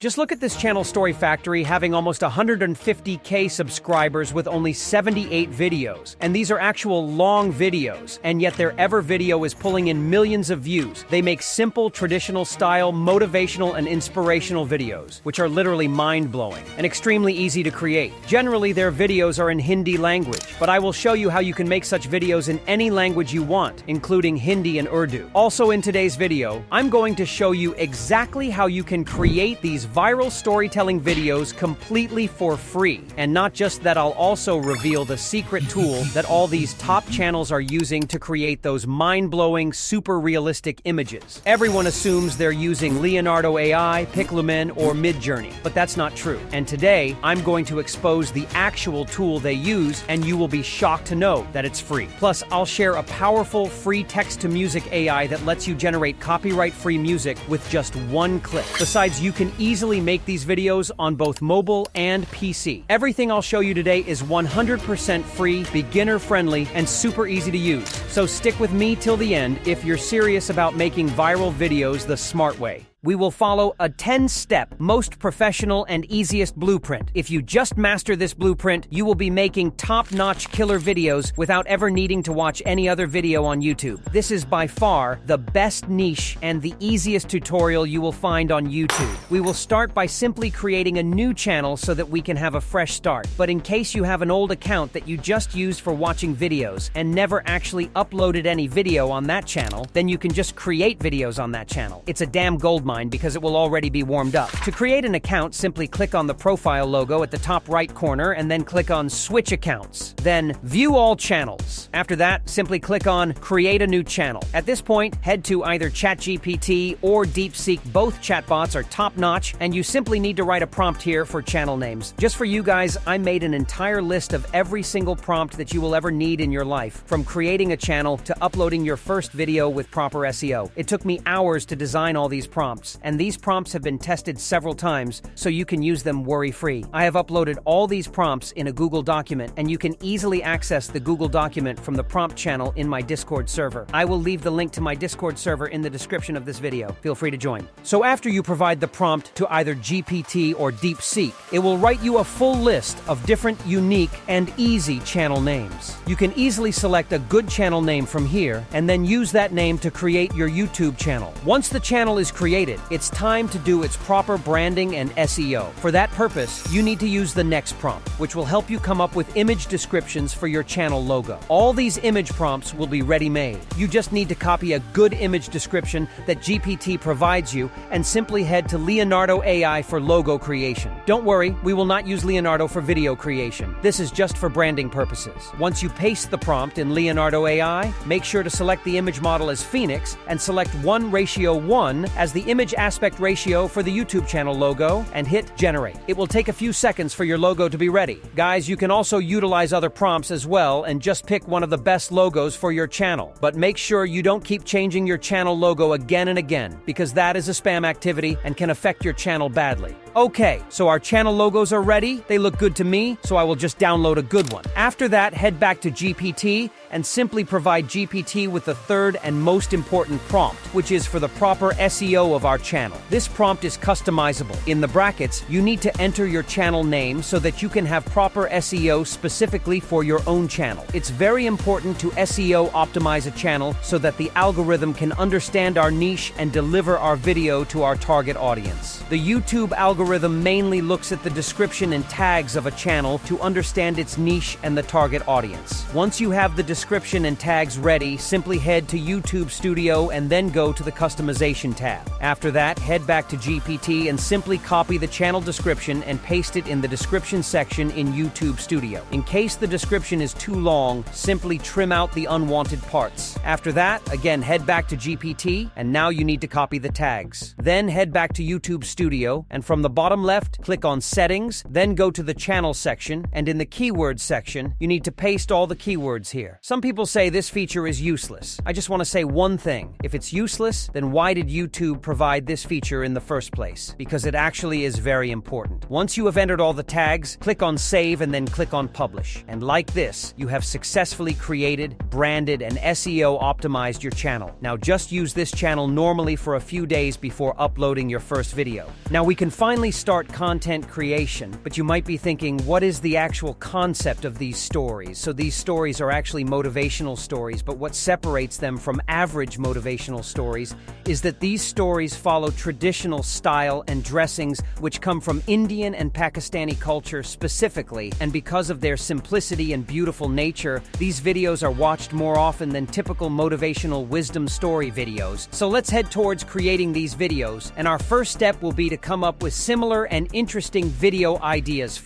Just look at this channel Story Factory having almost 150K subscribers with only 78 videos. And these are actual long videos, and yet their ever video is pulling in millions of views. They make simple, traditional style, motivational and inspirational videos, which are literally mind-blowing and extremely easy to create. Generally, their videos are in Hindi language, but I will show you how you can make such videos in any language you want, including Hindi and Urdu. Also in today's video, I'm going to show you exactly how you can create these viral storytelling videos completely for free. And not just that, I'll also reveal the secret tool that all these top channels are using to create those mind-blowing, super realistic images. Everyone assumes they're using Leonardo AI, Pixlumen, or Midjourney, but that's not true. And today, I'm going to expose the actual tool they use, and you will be shocked to know that it's free. Plus, I'll share a powerful free text-to-music AI that lets you generate copyright-free music with just one click. Besides, you can easily make these videos on both mobile and PC. Everything I'll show you today is 100% free, beginner-friendly, and super easy to use. So stick with me till the end if you're serious about making viral videos the smart way. We will follow a 10-step, most professional and easiest blueprint. If you just master this blueprint, you will be making top-notch killer videos without ever needing to watch any other video on YouTube. This is by far the best niche and the easiest tutorial you will find on YouTube. We will start by simply creating a new channel so that we can have a fresh start. But in case you have an old account that you just used for watching videos and never actually uploaded any video on that channel, then you can just create videos on that channel. It's a damn goldmine because it will already be warmed up. To create an account, simply click on the profile logo at the top right corner and then click on Switch Accounts. Then View All Channels. After that, simply click on Create a New Channel. At this point, head to either ChatGPT or DeepSeek. Both chatbots are top-notch, and you simply need to write a prompt here for channel names. Just for you guys, I made an entire list of every single prompt that you will ever need in your life, from creating a channel to uploading your first video with proper SEO. It took me hours to design all these prompts, and these prompts have been tested several times, so you can use them worry-free. I have uploaded all these prompts in a Google document, and you can easily access the Google document from the prompt channel in my Discord server. I will leave the link to my Discord server in the description of this video. Feel free to join. So after you provide the prompt to either GPT or DeepSeek, it will write you a full list of different, unique, and easy channel names. You can easily select a good channel name from here, and then use that name to create your YouTube channel. Once the channel is created, it's time to do its proper branding and SEO. For that purpose, you need to use the next prompt, which will help you come up with image descriptions for your channel logo. All these image prompts will be ready-made. You just need to copy a good image description that GPT provides you and simply head to Leonardo AI for logo creation. Don't worry, we will not use Leonardo for video creation. This is just for branding purposes. Once you paste the prompt in Leonardo AI, make sure to select the image model as Phoenix and select 1:1 as the image aspect ratio for the YouTube channel logo and hit generate. It will take a few seconds for your logo to be ready. Guys, you can also utilize other prompts as well and just pick one of the best logos for your channel. But make sure you don't keep changing your channel logo again and again, because that is a spam activity and can affect your channel badly. Okay, so our channel logos are ready. They look good to me, so I will just download a good one. After that, head back to GPT and simply provide GPT with the third and most important prompt, which is for the proper SEO of our channel. This prompt is customizable. In the brackets, you need to enter your channel name so that you can have proper SEO specifically for your own channel. It's very important to SEO optimize a channel so that the algorithm can understand our niche and deliver our video to our target audience. The YouTube algorithm mainly looks at the description and tags of a channel to understand its niche and the target audience. Once you have the description and tags ready, simply head to YouTube Studio and then go to the Customization tab. After that, head back to GPT and simply copy the channel description and paste it in the description section in YouTube Studio. In case the description is too long, simply trim out the unwanted parts. After that, again, head back to GPT, and now you need to copy the tags. Then head back to YouTube Studio, and from the bottom left, click on Settings, then go to the Channel section, and in the Keywords section, you need to paste all the keywords here. Some people say this feature is useless. I just want to say one thing. If it's useless, then why did YouTube provide this feature in the first place? Because it actually is very important. Once you have entered all the tags, click on Save and then click on Publish. And like this, you have successfully created, branded, and SEO optimized your channel. Now just use this channel normally for a few days before uploading your first video. Now we can finally finally start content creation, but you might be thinking, what is the actual concept of these stories? So these stories are actually motivational stories, but what separates them from average motivational stories is that these stories follow traditional style and dressings which come from Indian and Pakistani culture specifically, and because of their simplicity and beautiful nature, these videos are watched more often than typical motivational wisdom story videos. So let's head towards creating these videos, and our first step will be to come up with similar and interesting video ideas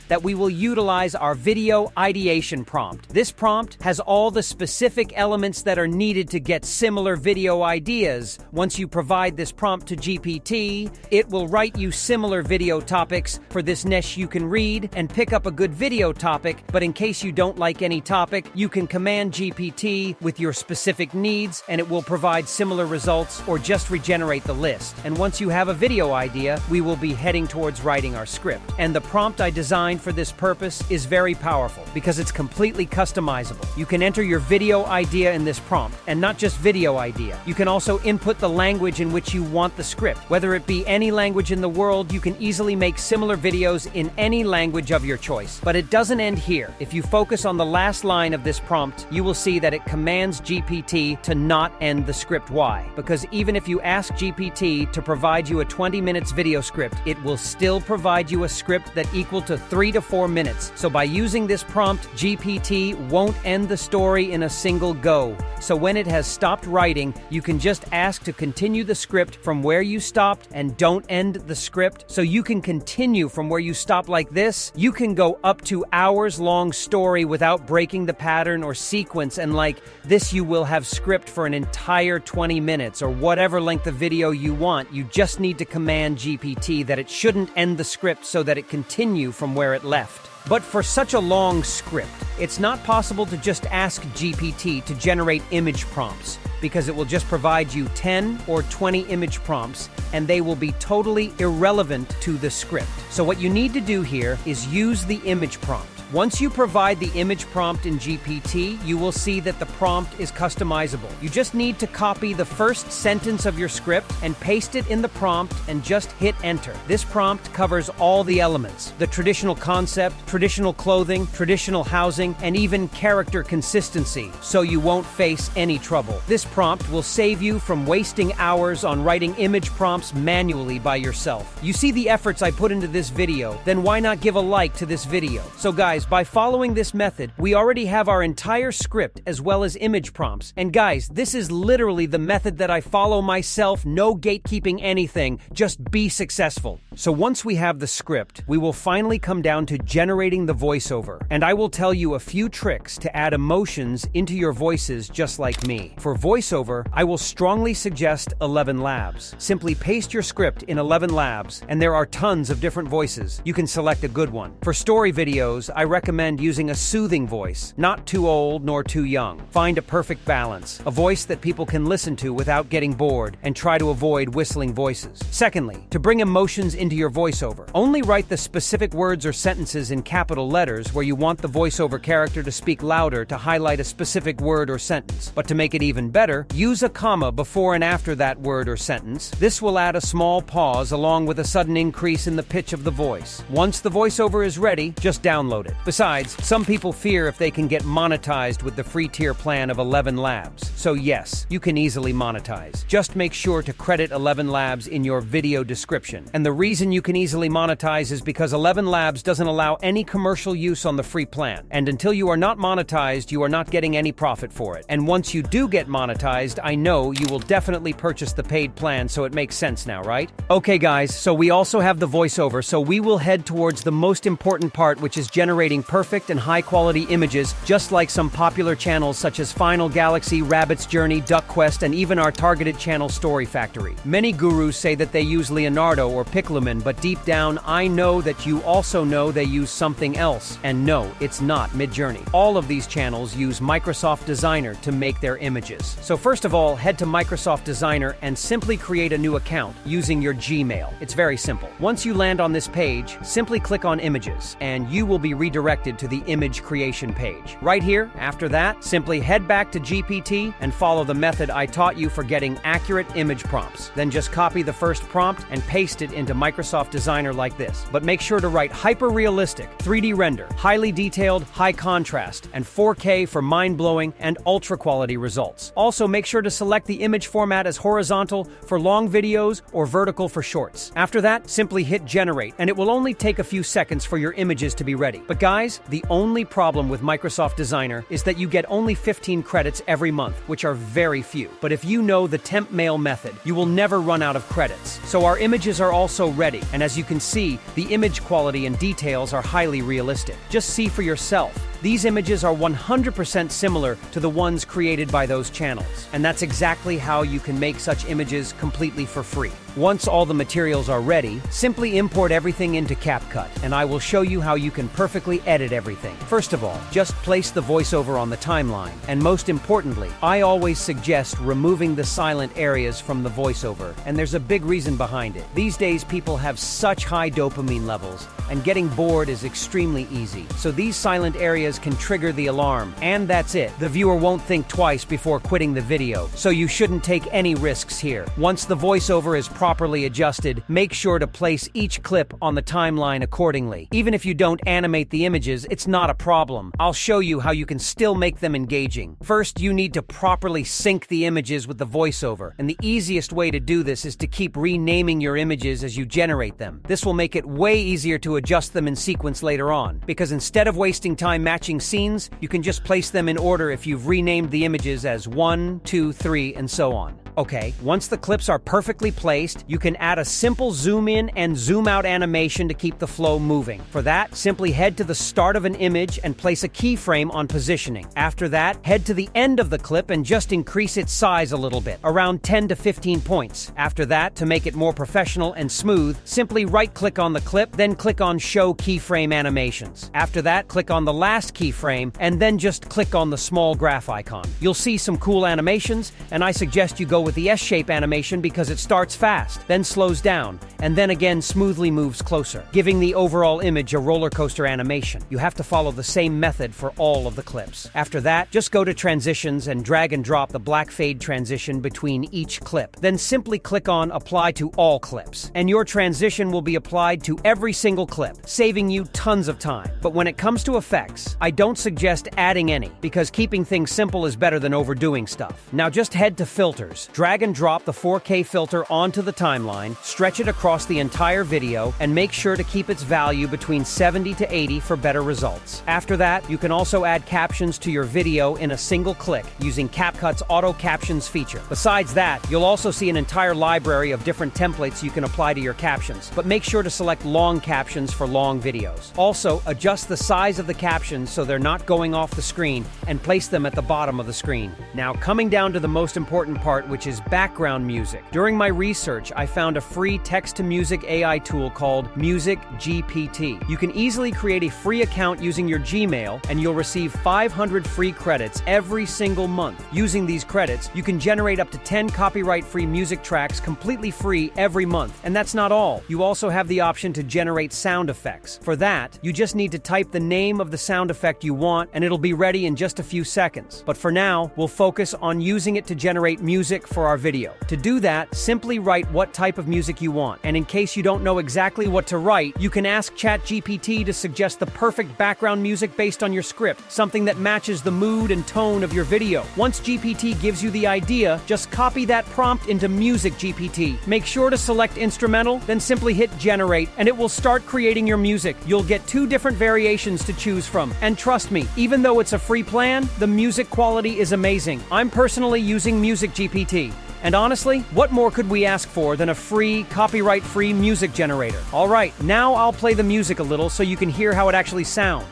that we will utilize our video ideation prompt. This prompt has all the specific elements that are needed to get similar video ideas. Once you provide this prompt to GPT, it will write you similar video topics. For this niche, you can read and pick up a good video topic, but in case you don't like any topic, you can command GPT with your specific needs and it will provide similar results or just regenerate the list. And once you have a video idea, we will be heading towards writing our script. And the prompt I designed for this purpose is very powerful because it's completely customizable. You can enter your video idea in this prompt, and not just video idea. You can also input the language in which you want the script. Whether it be any language in the world, you can easily make similar videos in any language of your choice. But it doesn't end here. If you focus on the last line of this prompt, you will see that it commands GPT to not end the script. Why? Because even if you ask GPT to provide you a 20 minutes video script, it will still provide you a script that equal to 3 to 4 minutes. So by using this prompt, GPT won't end the story in a single go. So when it has stopped writing, you can just ask to continue the script from where you stopped and don't end the script. So you can continue from where you stop like this. You can go up to hours-long story without breaking the pattern or sequence, and like this you will have script for an entire 20 minutes or whatever length of video you want. You just need to command GPT that it shouldn't end the script so that it continue from where it left. But for such a long script, it's not possible to just ask GPT to generate image prompts, because it will just provide you 10 or 20 image prompts and they will be totally irrelevant to the script. So what you need to do here is use the image prompt. Once you provide the image prompt in GPT, you will see that the prompt is customizable. You just need to copy the first sentence of your script and paste it in the prompt and just hit enter. This prompt covers all the elements: the traditional concept, traditional clothing, traditional housing, and even character consistency, so you won't face any trouble. This prompt will save you from wasting hours on writing image prompts manually by yourself. You see the efforts I put into this video, then why not give a like to this video? So guys, by following this method, we already have our entire script as well as image prompts. And guys, this is literally the method that I follow myself, no gatekeeping anything, just be successful. So once we have the script, we will finally come down to generating the voiceover. And I will tell you a few tricks to add emotions into your voices just like me. For voiceover, I will strongly suggest 11 Labs. Simply paste your script in 11 Labs, and there are tons of different voices. You can select a good one. For story videos, I recommend using a soothing voice, not too old nor too young. Find a perfect balance, a voice that people can listen to without getting bored, and try to avoid whistling voices. Secondly, to bring emotions into your voiceover, only write the specific words or sentences in capital letters where you want the voiceover character to speak louder to highlight a specific word or sentence. But to make it even better, use a comma before and after that word or sentence. This will add a small pause along with a sudden increase in the pitch of the voice. Once the voiceover is ready, just download it. Besides, some people fear if they can get monetized with the free tier plan of 11 Labs. So yes, you can easily monetize. Just make sure to credit 11 Labs in your video description. And the reason you can easily monetize is because 11 Labs doesn't allow any commercial use on the free plan. And until you are not monetized, you are not getting any profit for it. And once you do get monetized, I know you will definitely purchase the paid plan, so it makes sense now, right? Okay guys, so we also have the voiceover, so we will head towards the most important part, which is generating perfect and high-quality images, just like some popular channels such as Final Galaxy, Rabbit's Journey, Duck Quest, and even our targeted channel Story Factory. Many gurus say that they use Leonardo or Piclumen, but deep down, I know that you also know they use something else. And no, it's not Midjourney. All of these channels use Microsoft Designer to make their images. So first of all, head to Microsoft Designer and simply create a new account using your Gmail. It's very simple. Once you land on this page, simply click on Images, and you will be redirected redirected to the image creation page. Right here, after that, simply head back to GPT and follow the method I taught you for getting accurate image prompts. Then just copy the first prompt and paste it into Microsoft Designer like this. But make sure to write hyper-realistic, 3D render, highly detailed, high contrast, and 4K for mind-blowing and ultra-quality results. Also, make sure to select the image format as horizontal for long videos or vertical for shorts. After that, simply hit generate, and it will only take a few seconds for your images to be ready. But guys, the only problem with Microsoft Designer is that you get only 15 credits every month, which are very few. But if you know the temp mail method, you will never run out of credits. So our images are also ready, and as you can see, the image quality and details are highly realistic. Just see for yourself. These images are 100% similar to the ones created by those channels, and that's exactly how you can make such images completely for free. Once all the materials are ready, simply import everything into CapCut, and I will show you how you can perfectly edit everything. First of all, just place the voiceover on the timeline, and most importantly, I always suggest removing the silent areas from the voiceover, and there's a big reason behind it. These days, people have such high dopamine levels, and getting bored is extremely easy. So these silent areas can trigger the alarm, and that's it. The viewer won't think twice before quitting the video, so you shouldn't take any risks here. Once the voiceover is properly adjusted, make sure to place each clip on the timeline accordingly. Even if you don't animate the images, it's not a problem. I'll show you how you can still make them engaging. First, you need to properly sync the images with the voiceover, and the easiest way to do this is to keep renaming your images as you generate them. This will make it way easier to adjust them in sequence later on, because instead of wasting time matching scenes, you can just place them in order if you've renamed the images as 1, 2, 3, and so on. Okay, once the clips are perfectly placed, you can add a simple zoom in and zoom out animation to keep the flow moving. For that, simply head to the start of an image and place a keyframe on positioning. After that, head to the end of the clip and just increase its size a little bit, around 10 to 15 points. After that, to make it more professional and smooth, simply right-click on the clip, then click on Show Keyframe Animations. After that, click on the last keyframe, and then just click on the small graph icon. You'll see some cool animations, and I suggest you go with the S-shape animation because it starts fast, then slows down, and then again smoothly moves closer, giving the overall image a roller coaster animation. You have to follow the same method for all of the clips. After that, just go to Transitions and drag and drop the black fade transition between each clip. Then simply click on Apply to All Clips, and your transition will be applied to every single clip, saving you tons of time. But when it comes to effects, I don't suggest adding any, because keeping things simple is better than overdoing stuff. Now just head to Filters, drag and drop the 4K filter onto the timeline, stretch it across the entire video, and make sure to keep its value between 70 to 80 for better results. After that, you can also add captions to your video in a single click using CapCut's Auto Captions feature. Besides that, you'll also see an entire library of different templates you can apply to your captions, but make sure to select long captions for long videos. Also, adjust the size of the captions so they're not going off the screen and place them at the bottom of the screen. Now, coming down to the most important part, which is background music. During my research, I found a free text-to-music AI tool called Music GPT. You can easily create a free account using your Gmail, and you'll receive 500 free credits every single month. Using these credits, you can generate up to 10 copyright-free music tracks completely free every month. And that's not all. You also have the option to generate sound effects. For that, you just need to type the name of the sound effect you want, and it'll be ready in just a few seconds. But for now, we'll focus on using it to generate music for our video. To do that, simply write what type of music you want. And in case you don't know exactly what to write, you can ask ChatGPT to suggest the perfect background music based on your script, something that matches the mood and tone of your video. Once GPT gives you the idea, just copy that prompt into Music GPT. Make sure to select instrumental, then simply hit generate, and it will start creating your music. You'll get 2 different variations to choose from. And trust me, even though it's a free plan, the music quality is amazing. I'm personally using Music GPT. And honestly, what more could we ask for than a free, copyright-free music generator? All right, now I'll play the music a little so you can hear how it actually sounds.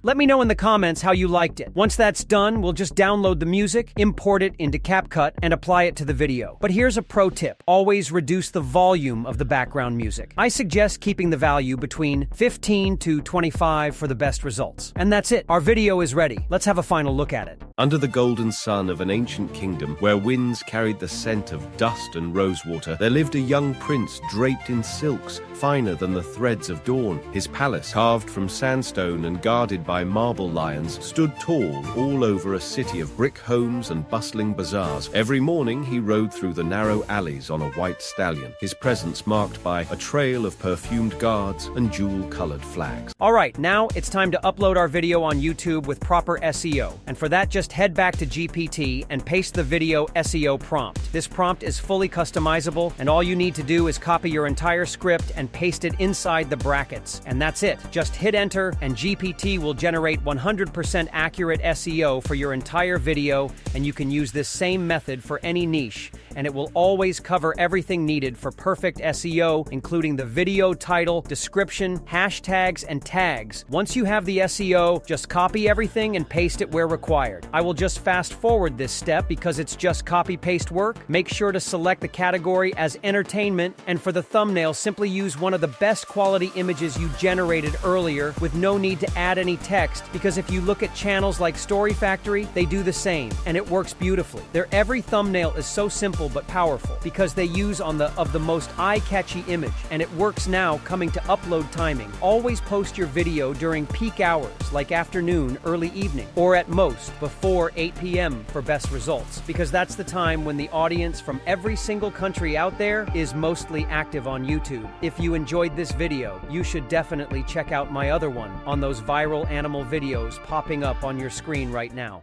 Let me know in the comments how you liked it. Once that's done, we'll just download the music, import it into CapCut, and apply it to the video. But here's a pro tip. Always reduce the volume of the background music. I suggest keeping the value between 15 to 25 for the best results. And that's it. Our video is ready. Let's have a final look at it. Under the golden sun of an ancient kingdom, where winds carried the scent of dust and rosewater, there lived a young prince draped in silks, finer than the threads of dawn. His palace, carved from sandstone and guarded by marble lions, stood tall all over a city of brick homes and bustling bazaars. Every morning he rode through the narrow alleys on a white stallion, his presence marked by a trail of perfumed guards and jewel-colored flags. Alright, now it's time to upload our video on YouTube with proper SEO. And for that, just head back to GPT and paste the video SEO prompt. This prompt is fully customizable, and all you need to do is copy your entire script and paste it inside the brackets. And that's it. Just hit enter, and GPT will generate 100% accurate SEO for your entire video, and you can use this same method for any niche, and it will always cover everything needed for perfect SEO, including the video title, description, hashtags, and tags. Once you have the SEO, just copy everything and paste it where required. I will just fast forward this step because it's just copy-paste work. Make sure to select the category as entertainment, and for the thumbnail, simply use one of the best quality images you generated earlier with no need to add any text, because if you look at channels like Story Factory, they do the same, and it works beautifully. Their every thumbnail is so simple but powerful because they use of the most eye-catchy image, and it works now coming to upload timing. Always post your video during peak hours like afternoon, early evening, or at most before 8 p.m. for best results, because that's the time when the audience from every single country out there is mostly active on YouTube. If you enjoyed this video, you should definitely check out my other one on those viral animal videos popping up on your screen right now.